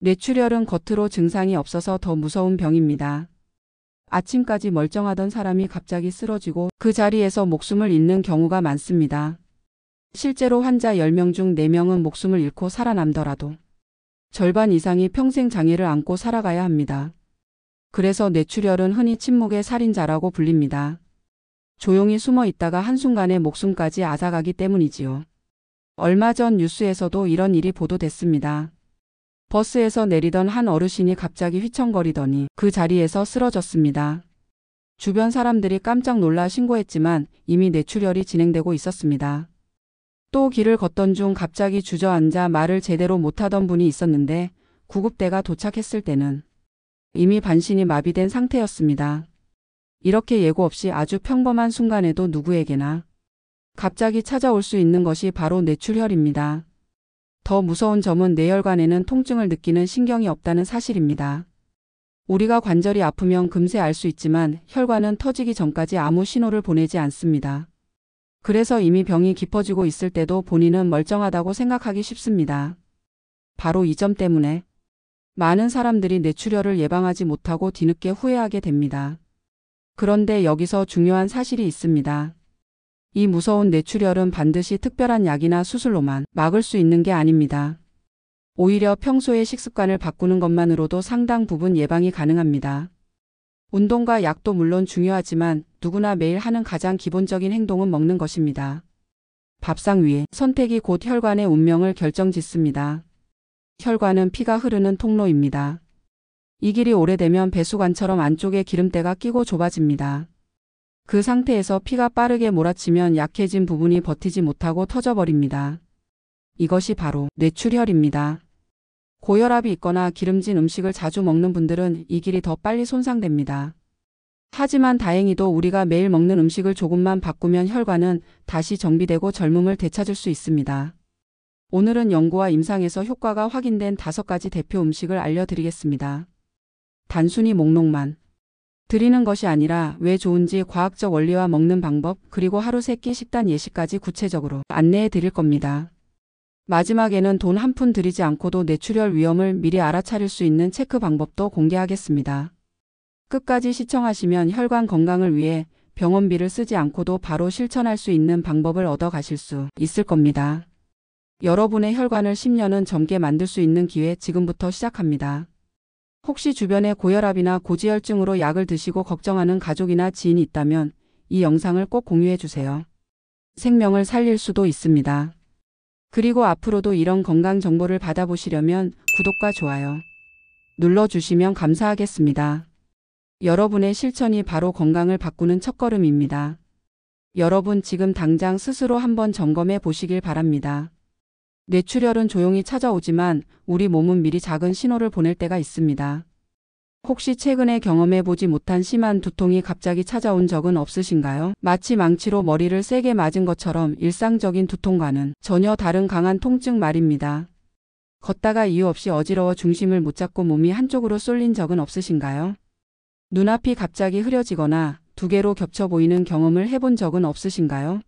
뇌출혈은 겉으로 증상이 없어서 더 무서운 병입니다. 아침까지 멀쩡하던 사람이 갑자기 쓰러지고 그 자리에서 목숨을 잃는 경우가 많습니다. 실제로 환자 10명 중 4명은 목숨을 잃고 살아남더라도 절반 이상이 평생 장애를 안고 살아가야 합니다. 그래서 뇌출혈은 흔히 침묵의 살인자라고 불립니다. 조용히 숨어 있다가 한순간에 목숨까지 앗아가기 때문이지요. 얼마 전 뉴스에서도 이런 일이 보도됐습니다. 버스에서 내리던 한 어르신이 갑자기 휘청거리더니 그 자리에서 쓰러졌습니다. 주변 사람들이 깜짝 놀라 신고했지만 이미 뇌출혈이 진행되고 있었습니다. 또 길을 걷던 중 갑자기 주저앉아 말을 제대로 못하던 분이 있었는데 구급대가 도착했을 때는 이미 반신이 마비된 상태였습니다. 이렇게 예고 없이 아주 평범한 순간에도 누구에게나 갑자기 찾아올 수 있는 것이 바로 뇌출혈입니다. 더 무서운 점은 뇌혈관에는 통증을 느끼는 신경이 없다는 사실입니다. 우리가 관절이 아프면 금세 알 수 있지만 혈관은 터지기 전까지 아무 신호를 보내지 않습니다. 그래서 이미 병이 깊어지고 있을 때도 본인은 멀쩡하다고 생각하기 쉽습니다. 바로 이 점 때문에 많은 사람들이 뇌출혈을 예방하지 못하고 뒤늦게 후회하게 됩니다. 그런데 여기서 중요한 사실이 있습니다. 이 무서운 뇌출혈은 반드시 특별한 약이나 수술로만 막을 수 있는 게 아닙니다. 오히려 평소의 식습관을 바꾸는 것만으로도 상당 부분 예방이 가능합니다. 운동과 약도 물론 중요하지만 누구나 매일 하는 가장 기본적인 행동은 먹는 것입니다. 밥상 위에 선택이 곧 혈관의 운명을 결정짓습니다. 혈관은 피가 흐르는 통로입니다. 이 길이 오래되면 배수관처럼 안쪽에 기름때가 끼고 좁아집니다. 그 상태에서 피가 빠르게 몰아치면 약해진 부분이 버티지 못하고 터져버립니다. 이것이 바로 뇌출혈입니다. 고혈압이 있거나 기름진 음식을 자주 먹는 분들은 이 길이 더 빨리 손상됩니다. 하지만 다행히도 우리가 매일 먹는 음식을 조금만 바꾸면 혈관은 다시 정비되고 젊음을 되찾을 수 있습니다. 오늘은 연구와 임상에서 효과가 확인된 5가지 대표 음식을 알려드리겠습니다. 단순히 목록만 드리는 것이 아니라 왜 좋은지 과학적 원리와 먹는 방법 그리고 하루 3끼 식단 예시까지 구체적으로 안내해 드릴 겁니다. 마지막에는 돈 한 푼 들이지 않고도 뇌출혈 위험을 미리 알아차릴 수 있는 체크 방법도 공개하겠습니다. 끝까지 시청하시면 혈관 건강을 위해 병원비를 쓰지 않고도 바로 실천할 수 있는 방법을 얻어 가실 수 있을 겁니다. 여러분의 혈관을 10년은 젊게 만들 수 있는 기회 지금부터 시작합니다. 혹시 주변에 고혈압이나 고지혈증으로 약을 드시고 걱정하는 가족이나 지인이 있다면 이 영상을 꼭 공유해 주세요. 생명을 살릴 수도 있습니다. 그리고 앞으로도 이런 건강 정보를 받아보시려면 구독과 좋아요 눌러주시면 감사하겠습니다. 여러분의 실천이 바로 건강을 바꾸는 첫걸음입니다. 여러분 지금 당장 스스로 한번 점검해 보시길 바랍니다. 뇌출혈은 조용히 찾아오지만 우리 몸은 미리 작은 신호를 보낼 때가 있습니다. 혹시 최근에 경험해 보지 못한 심한 두통이 갑자기 찾아온 적은 없으신가요? 마치 망치로 머리를 세게 맞은 것처럼 일상적인 두통과는 전혀 다른 강한 통증 말입니다. 걷다가 이유 없이 어지러워 중심을 못 잡고 몸이 한쪽으로 쏠린 적은 없으신가요? 눈앞이 갑자기 흐려지거나 두 개로 겹쳐 보이는 경험을 해본 적은 없으신가요?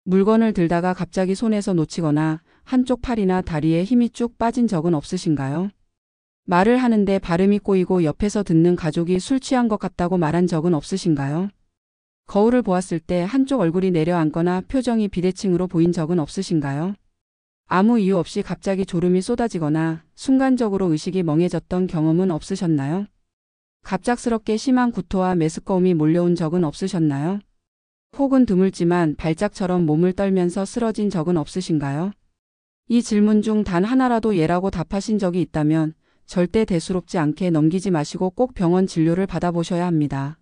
물건을 들다가 갑자기 손에서 놓치거나 한쪽 팔이나 다리에 힘이 쭉 빠진 적은 없으신가요? 말을 하는데 발음이 꼬이고 옆에서 듣는 가족이 술 취한 것 같다고 말한 적은 없으신가요? 거울을 보았을 때 한쪽 얼굴이 내려앉거나 표정이 비대칭으로 보인 적은 없으신가요? 아무 이유 없이 갑자기 졸음이 쏟아지거나 순간적으로 의식이 멍해졌던 경험은 없으셨나요? 갑작스럽게 심한 구토와 메스꺼움이 몰려온 적은 없으셨나요? 혹은 드물지만 발작처럼 몸을 떨면서 쓰러진 적은 없으신가요? 이 질문 중 단 하나라도 예라고 답하신 적이 있다면 절대 대수롭지 않게 넘기지 마시고 꼭 병원 진료를 받아보셔야 합니다.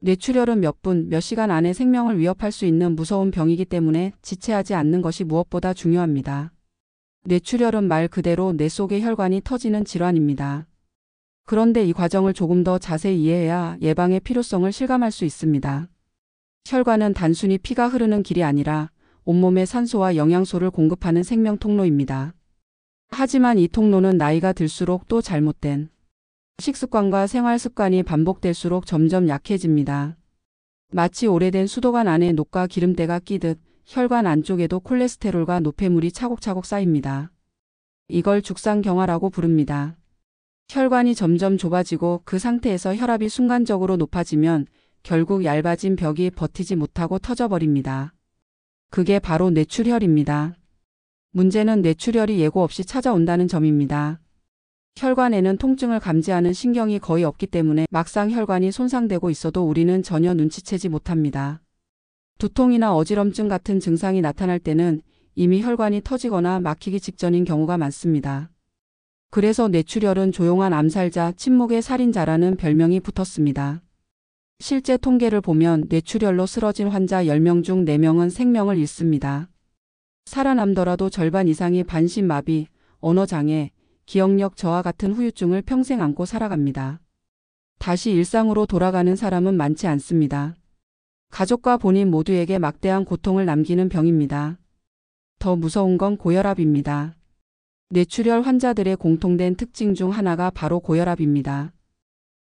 뇌출혈은 몇 분, 몇 시간 안에 생명을 위협할 수 있는 무서운 병이기 때문에 지체하지 않는 것이 무엇보다 중요합니다. 뇌출혈은 말 그대로 뇌 속의 혈관이 터지는 질환입니다. 그런데 이 과정을 조금 더 자세히 이해해야 예방의 필요성을 실감할 수 있습니다. 혈관은 단순히 피가 흐르는 길이 아니라 온몸에 산소와 영양소를 공급하는 생명 통로입니다. 하지만 이 통로는 나이가 들수록 또 잘못된 식습관과 생활 습관이 반복될수록 점점 약해집니다. 마치 오래된 수도관 안에 녹과 기름때가 끼듯 혈관 안쪽에도 콜레스테롤과 노폐물이 차곡차곡 쌓입니다. 이걸 죽상경화라고 부릅니다. 혈관이 점점 좁아지고 그 상태에서 혈압이 순간적으로 높아지면 결국 얇아진 벽이 버티지 못하고 터져버립니다. 그게 바로 뇌출혈입니다. 문제는 뇌출혈이 예고 없이 찾아온다는 점입니다. 혈관에는 통증을 감지하는 신경이 거의 없기 때문에 막상 혈관이 손상되고 있어도 우리는 전혀 눈치채지 못합니다. 두통이나 어지럼증 같은 증상이 나타날 때는 이미 혈관이 터지거나 막히기 직전인 경우가 많습니다. 그래서 뇌출혈은 조용한 암살자, 침묵의 살인자라는 별명이 붙었습니다. 실제 통계를 보면 뇌출혈로 쓰러진 환자 10명 중 4명은 생명을 잃습니다. 살아남더라도 절반 이상이 반신마비, 언어장애, 기억력 저하 같은 후유증을 평생 안고 살아갑니다. 다시 일상으로 돌아가는 사람은 많지 않습니다. 가족과 본인 모두에게 막대한 고통을 남기는 병입니다. 더 무서운 건 고혈압입니다. 뇌출혈 환자들의 공통된 특징 중 하나가 바로 고혈압입니다.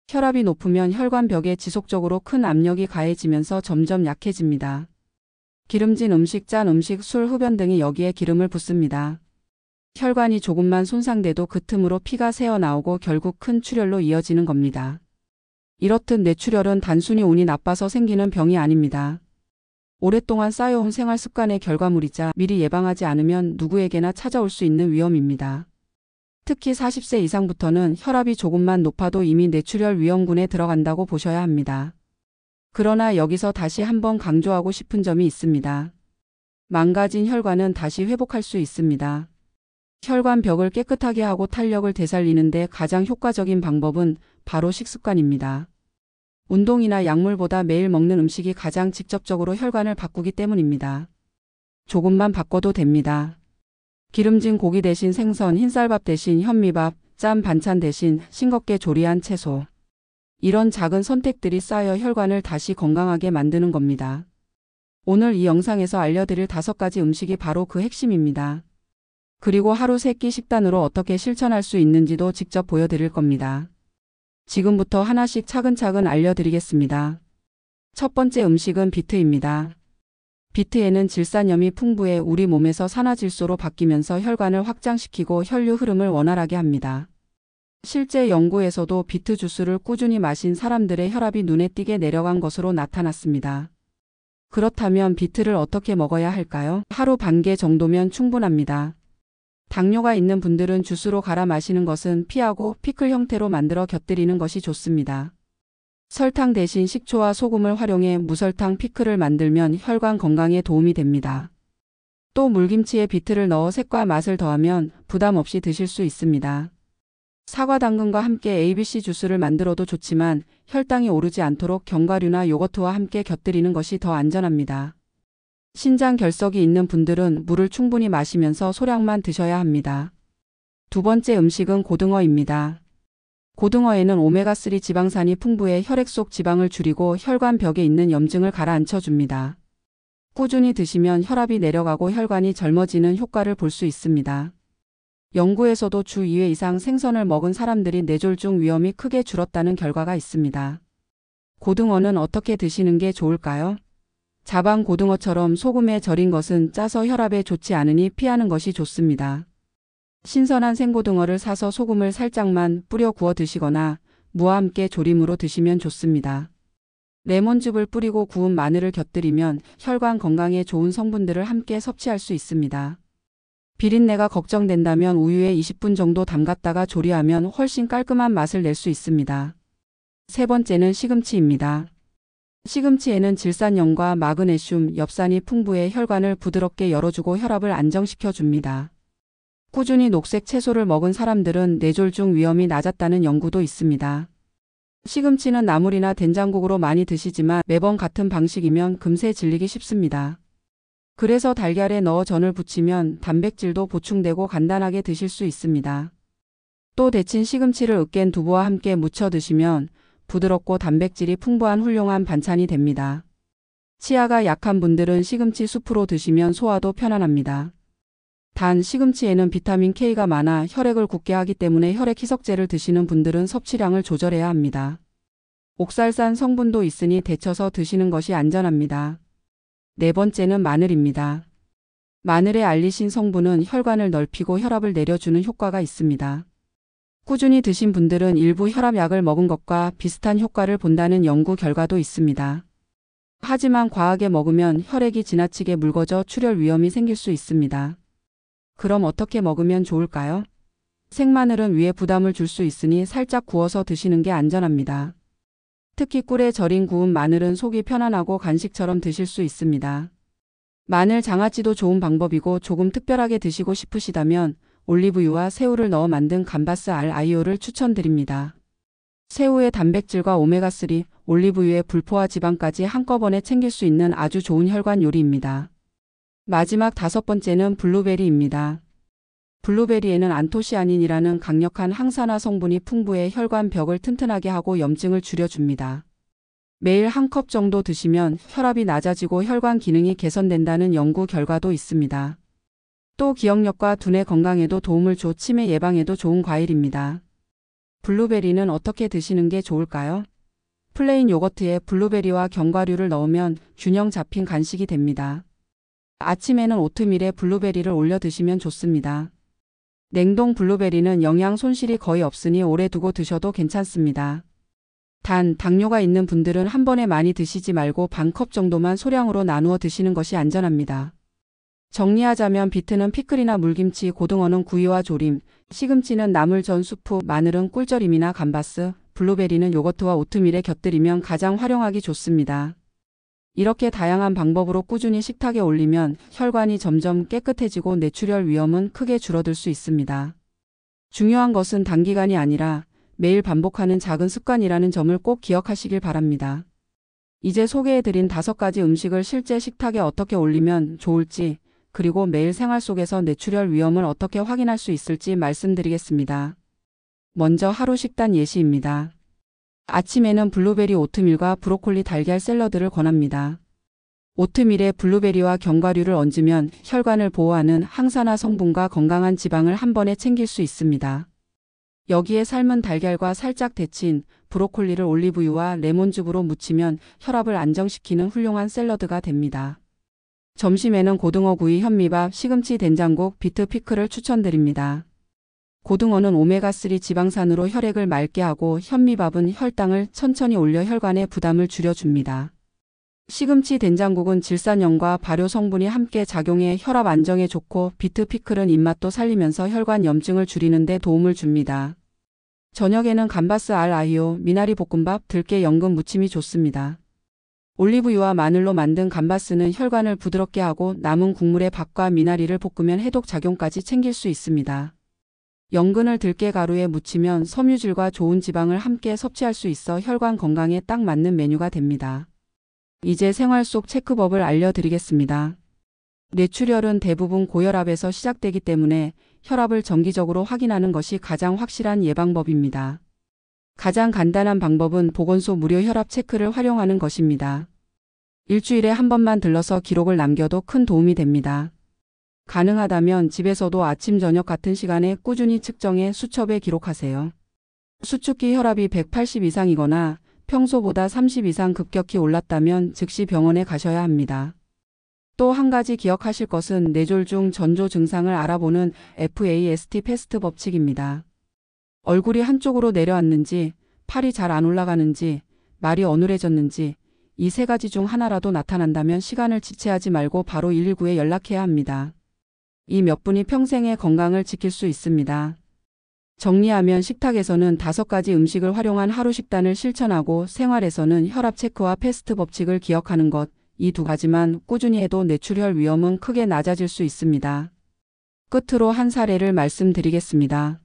혈압이 높으면 혈관벽에 지속적으로 큰 압력이 가해지면서 점점 약해집니다. 기름진 음식, 짠 음식, 술, 흡연 등이 여기에 기름을 붓습니다. 혈관이 조금만 손상돼도 그 틈으로 피가 새어나오고 결국 큰 출혈로 이어지는 겁니다. 이렇듯 뇌출혈은 단순히 운이 나빠서 생기는 병이 아닙니다. 오랫동안 쌓여온 생활 습관의 결과물이자 미리 예방하지 않으면 누구에게나 찾아올 수 있는 위험입니다. 특히 40세 이상부터는 혈압이 조금만 높아도 이미 뇌출혈 위험군에 들어간다고 보셔야 합니다. 그러나 여기서 다시 한번 강조하고 싶은 점이 있습니다. 망가진 혈관은 다시 회복할 수 있습니다. 혈관벽을 깨끗하게 하고 탄력을 되살리는데 가장 효과적인 방법은 바로 식습관입니다. 운동이나 약물보다 매일 먹는 음식이 가장 직접적으로 혈관을 바꾸기 때문입니다. 조금만 바꿔도 됩니다. 기름진 고기 대신 생선, 흰쌀밥 대신 현미밥, 짠 반찬 대신 싱겁게 조리한 채소. 이런 작은 선택들이 쌓여 혈관을 다시 건강하게 만드는 겁니다. 오늘 이 영상에서 알려드릴 5가지 음식이 바로 그 핵심입니다. 그리고 하루 3끼 식단으로 어떻게 실천할 수 있는지도 직접 보여드릴 겁니다. 지금부터 하나씩 차근차근 알려드리겠습니다. 첫 번째 음식은 비트입니다. 비트에는 질산염이 풍부해 우리 몸에서 산화질소로 바뀌면서 혈관을 확장시키고 혈류 흐름을 원활하게 합니다. 실제 연구에서도 비트 주스를 꾸준히 마신 사람들의 혈압이 눈에 띄게 내려간 것으로 나타났습니다. 그렇다면 비트를 어떻게 먹어야 할까요? 하루 반 개 정도면 충분합니다. 당뇨가 있는 분들은 주스로 갈아 마시는 것은 피하고 피클 형태로 만들어 곁들이는 것이 좋습니다. 설탕 대신 식초와 소금을 활용해 무설탕 피클을 만들면 혈관 건강에 도움이 됩니다. 또 물김치에 비트를 넣어 색과 맛을 더하면 부담 없이 드실 수 있습니다. 사과 당근과 함께 ABC 주스를 만들어도 좋지만 혈당이 오르지 않도록 견과류나 요거트와 함께 곁들이는 것이 더 안전합니다. 신장 결석이 있는 분들은 물을 충분히 마시면서 소량만 드셔야 합니다. 두 번째 음식은 고등어입니다. 고등어에는 오메가3 지방산이 풍부해 혈액 속 지방을 줄이고 혈관 벽에 있는 염증을 가라앉혀 줍니다. 꾸준히 드시면 혈압이 내려가고 혈관이 젊어지는 효과를 볼 수 있습니다. 연구에서도 주 2회 이상 생선을 먹은 사람들이 뇌졸중 위험이 크게 줄었다는 결과가 있습니다. 고등어는 어떻게 드시는 게 좋을까요? 자반 고등어처럼 소금에 절인 것은 짜서 혈압에 좋지 않으니 피하는 것이 좋습니다. 신선한 생고등어를 사서 소금을 살짝만 뿌려 구워 드시거나 무와 함께 조림으로 드시면 좋습니다. 레몬즙을 뿌리고 구운 마늘을 곁들이면 혈관 건강에 좋은 성분들을 함께 섭취할 수 있습니다. 비린내가 걱정된다면 우유에 20분 정도 담갔다가 조리하면 훨씬 깔끔한 맛을 낼 수 있습니다. 세 번째는 시금치입니다. 시금치에는 질산염과 마그네슘, 엽산이 풍부해 혈관을 부드럽게 열어주고 혈압을 안정시켜 줍니다. 꾸준히 녹색 채소를 먹은 사람들은 뇌졸중 위험이 낮았다는 연구도 있습니다. 시금치는 나물이나 된장국으로 많이 드시지만 매번 같은 방식이면 금세 질리기 쉽습니다. 그래서 달걀에 넣어 전을 부치면 단백질도 보충되고 간단하게 드실 수 있습니다. 또 데친 시금치를 으깬 두부와 함께 무쳐 드시면 부드럽고 단백질이 풍부한 훌륭한 반찬이 됩니다. 치아가 약한 분들은 시금치 수프로 드시면 소화도 편안합니다. 단 시금치에는 비타민 K가 많아 혈액을 굳게 하기 때문에 혈액 희석제를 드시는 분들은 섭취량을 조절해야 합니다. 옥살산 성분도 있으니 데쳐서 드시는 것이 안전합니다. 네 번째는 마늘입니다. 마늘의 알리신 성분은 혈관을 넓히고 혈압을 내려주는 효과가 있습니다. 꾸준히 드신 분들은 일부 혈압약을 먹은 것과 비슷한 효과를 본다는 연구 결과도 있습니다. 하지만 과하게 먹으면 혈액이 지나치게 묽어져 출혈 위험이 생길 수 있습니다. 그럼 어떻게 먹으면 좋을까요? 생마늘은 위에 부담을 줄 수 있으니 살짝 구워서 드시는 게 안전합니다. 특히 꿀에 절인 구운 마늘은 속이 편안하고 간식처럼 드실 수 있습니다. 마늘 장아찌도 좋은 방법이고 조금 특별하게 드시고 싶으시다면 올리브유와 새우를 넣어 만든 감바스 알 아이오를 추천드립니다. 새우의 단백질과 오메가3, 올리브유의 불포화 지방까지 한꺼번에 챙길 수 있는 아주 좋은 혈관 요리입니다. 마지막 5번째는 블루베리입니다. 블루베리에는 안토시아닌이라는 강력한 항산화 성분이 풍부해 혈관 벽을 튼튼하게 하고 염증을 줄여줍니다. 매일 한 컵 정도 드시면 혈압이 낮아지고 혈관 기능이 개선된다는 연구 결과도 있습니다. 또 기억력과 두뇌 건강에도 도움을 줘 치매 예방에도 좋은 과일입니다. 블루베리는 어떻게 드시는 게 좋을까요? 플레인 요거트에 블루베리와 견과류를 넣으면 균형 잡힌 간식이 됩니다. 아침에는 오트밀에 블루베리를 올려 드시면 좋습니다. 냉동 블루베리는 영양 손실이 거의 없으니 오래 두고 드셔도 괜찮습니다. 단, 당뇨가 있는 분들은 한 번에 많이 드시지 말고 반 컵 정도만 소량으로 나누어 드시는 것이 안전합니다. 정리하자면 비트는 피클이나 물김치, 고등어는 구이와 조림, 시금치는 나물전 수프, 마늘은 꿀절임이나 감바스, 블루베리는 요거트와 오트밀에 곁들이면 가장 활용하기 좋습니다. 이렇게 다양한 방법으로 꾸준히 식탁에 올리면 혈관이 점점 깨끗해지고 뇌출혈 위험은 크게 줄어들 수 있습니다. 중요한 것은 단기간이 아니라 매일 반복하는 작은 습관이라는 점을 꼭 기억하시길 바랍니다. 이제 소개해드린 5가지 음식을 실제 식탁에 어떻게 올리면 좋을지, 그리고 매일 생활 속에서 뇌출혈 위험을 어떻게 확인할 수 있을지 말씀드리겠습니다. 먼저 하루 식단 예시입니다. 아침에는 블루베리 오트밀과 브로콜리 달걀 샐러드를 권합니다. 오트밀에 블루베리와 견과류를 얹으면 혈관을 보호하는 항산화 성분과 건강한 지방을 한 번에 챙길 수 있습니다. 여기에 삶은 달걀과 살짝 데친 브로콜리를 올리브유와 레몬즙으로 무치면 혈압을 안정시키는 훌륭한 샐러드가 됩니다. 점심에는 고등어 구이, 현미밥, 시금치 된장국, 비트 피클을 추천드립니다. 고등어는 오메가3 지방산으로 혈액을 맑게 하고 현미밥은 혈당을 천천히 올려 혈관의 부담을 줄여줍니다. 시금치 된장국은 질산염과 발효 성분이 함께 작용해 혈압 안정에 좋고 비트 피클은 입맛도 살리면서 혈관 염증을 줄이는 데 도움을 줍니다. 저녁에는 감바스 알 아히오, 미나리 볶음밥, 들깨 연근 무침이 좋습니다. 올리브유와 마늘로 만든 감바스는 혈관을 부드럽게 하고 남은 국물에 밥과 미나리를 볶으면 해독 작용까지 챙길 수 있습니다. 연근을 들깨 가루에 무치면 섬유질과 좋은 지방을 함께 섭취할 수 있어 혈관 건강에 딱 맞는 메뉴가 됩니다. 이제 생활 속 체크법을 알려드리겠습니다. 뇌출혈은 대부분 고혈압에서 시작되기 때문에 혈압을 정기적으로 확인하는 것이 가장 확실한 예방법입니다. 가장 간단한 방법은 보건소 무료 혈압 체크를 활용하는 것입니다. 일주일에 한 번만 들러서 기록을 남겨도 큰 도움이 됩니다. 가능하다면 집에서도 아침 저녁 같은 시간에 꾸준히 측정해 수첩에 기록하세요. 수축기 혈압이 180 이상이거나 평소보다 30 이상 급격히 올랐다면 즉시 병원에 가셔야 합니다. 또 한 가지 기억하실 것은 뇌졸중 전조 증상을 알아보는 FAST 패스트 법칙입니다. 얼굴이 한쪽으로 내려앉는지, 팔이 잘 안 올라가는지, 말이 어눌해졌는지 이 3가지 중 하나라도 나타난다면 시간을 지체하지 말고 바로 119에 연락해야 합니다. 이 몇 분이 평생의 건강을 지킬 수 있습니다. 정리하면 식탁에서는 5가지 음식을 활용한 하루 식단을 실천하고 생활에서는 혈압 체크와 패스트 법칙을 기억하는 것, 이 2가지만 꾸준히 해도 뇌출혈 위험은 크게 낮아질 수 있습니다. 끝으로 한 사례를 말씀드리겠습니다.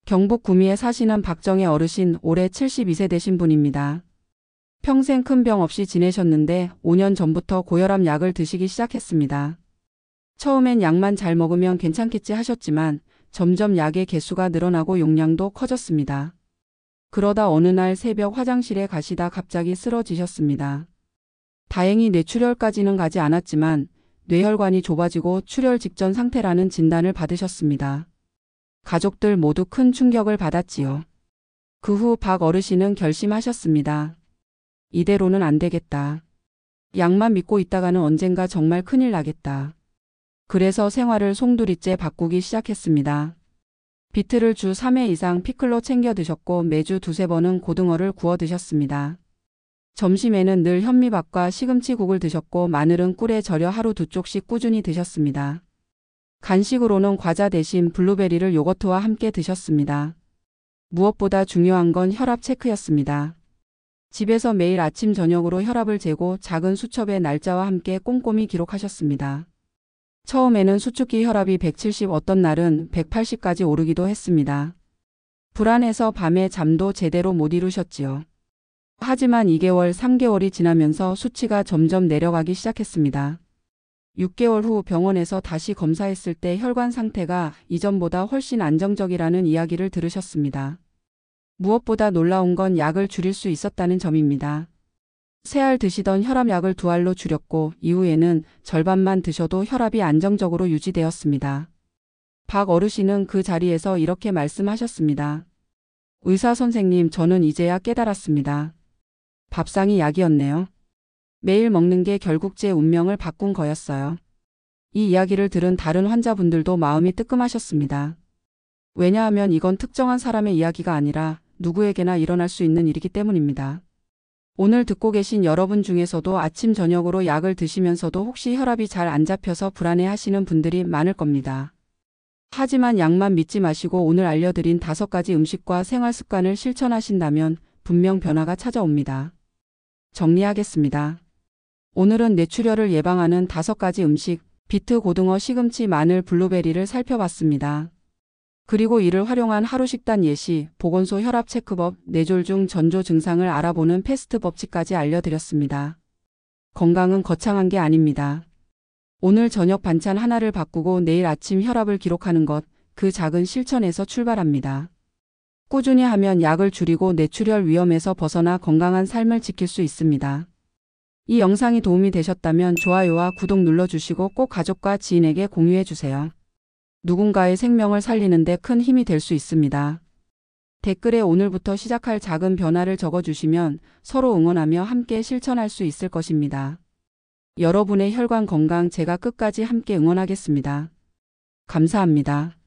경북 구미에 사시는 박정혜 어르신, 올해 72세 되신 분입니다. 평생 큰 병 없이 지내셨는데 5년 전부터 고혈압 약을 드시기 시작했습니다. 처음엔 약만 잘 먹으면 괜찮겠지 하셨지만 점점 약의 개수가 늘어나고 용량도 커졌습니다. 그러다 어느 날 새벽 화장실에 가시다 갑자기 쓰러지셨습니다. 다행히 뇌출혈까지는 가지 않았지만 뇌혈관이 좁아지고 출혈 직전 상태라는 진단을 받으셨습니다. 가족들 모두 큰 충격을 받았지요. 그 후 박 어르신은 결심하셨습니다. 이대로는 안 되겠다. 약만 믿고 있다가는 언젠가 정말 큰일 나겠다. 그래서 생활을 송두리째 바꾸기 시작했습니다. 비트를 주 3회 이상 피클로 챙겨 드셨고 매주 두세 번은 고등어를 구워 드셨습니다. 점심에는 늘 현미밥과 시금치국을 드셨고 마늘은 꿀에 절여 하루 2쪽씩 꾸준히 드셨습니다. 간식으로는 과자 대신 블루베리를 요거트와 함께 드셨습니다. 무엇보다 중요한 건 혈압 체크였습니다. 집에서 매일 아침 저녁으로 혈압을 재고 작은 수첩에 날짜와 함께 꼼꼼히 기록하셨습니다. 처음에는 수축기 혈압이 170 어떤 날은 180까지 오르기도 했습니다. 불안해서 밤에 잠도 제대로 못 이루셨지요. 하지만 2개월, 3개월이 지나면서 수치가 점점 내려가기 시작했습니다. 6개월 후 병원에서 다시 검사했을 때 혈관 상태가 이전보다 훨씬 안정적이라는 이야기를 들으셨습니다. 무엇보다 놀라운 건 약을 줄일 수 있었다는 점입니다. 3알 드시던 혈압약을 2알로 줄였고 이후에는 절반만 드셔도 혈압이 안정적으로 유지되었습니다. 박 어르신은 그 자리에서 이렇게 말씀하셨습니다. 의사 선생님, 저는 이제야 깨달았습니다. 밥상이 약이었네요. 매일 먹는 게 결국 제 운명을 바꾼 거였어요. 이 이야기를 들은 다른 환자분들도 마음이 뜨끔하셨습니다. 왜냐하면 이건 특정한 사람의 이야기가 아니라 누구에게나 일어날 수 있는 일이기 때문입니다. 오늘 듣고 계신 여러분 중에서도 아침 저녁으로 약을 드시면서도 혹시 혈압이 잘 안 잡혀서 불안해 하시는 분들이 많을 겁니다. 하지만 약만 믿지 마시고 오늘 알려드린 5가지 음식과 생활 습관을 실천하신다면 분명 변화가 찾아옵니다. 정리하겠습니다. 오늘은 뇌출혈을 예방하는 5가지 음식, 비트, 고등어, 시금치, 마늘, 블루베리를 살펴봤습니다. 그리고 이를 활용한 하루 식단 예시, 보건소 혈압 체크법, 뇌졸중 전조 증상을 알아보는 패스트 법칙까지 알려드렸습니다. 건강은 거창한 게 아닙니다. 오늘 저녁 반찬 하나를 바꾸고 내일 아침 혈압을 기록하는 것, 그 작은 실천에서 출발합니다. 꾸준히 하면 약을 줄이고 뇌출혈 위험에서 벗어나 건강한 삶을 지킬 수 있습니다. 이 영상이 도움이 되셨다면 좋아요와 구독 눌러주시고 꼭 가족과 지인에게 공유해주세요. 누군가의 생명을 살리는 데 큰 힘이 될 수 있습니다. 댓글에 오늘부터 시작할 작은 변화를 적어주시면 서로 응원하며 함께 실천할 수 있을 것입니다. 여러분의 혈관 건강 제가 끝까지 함께 응원하겠습니다. 감사합니다.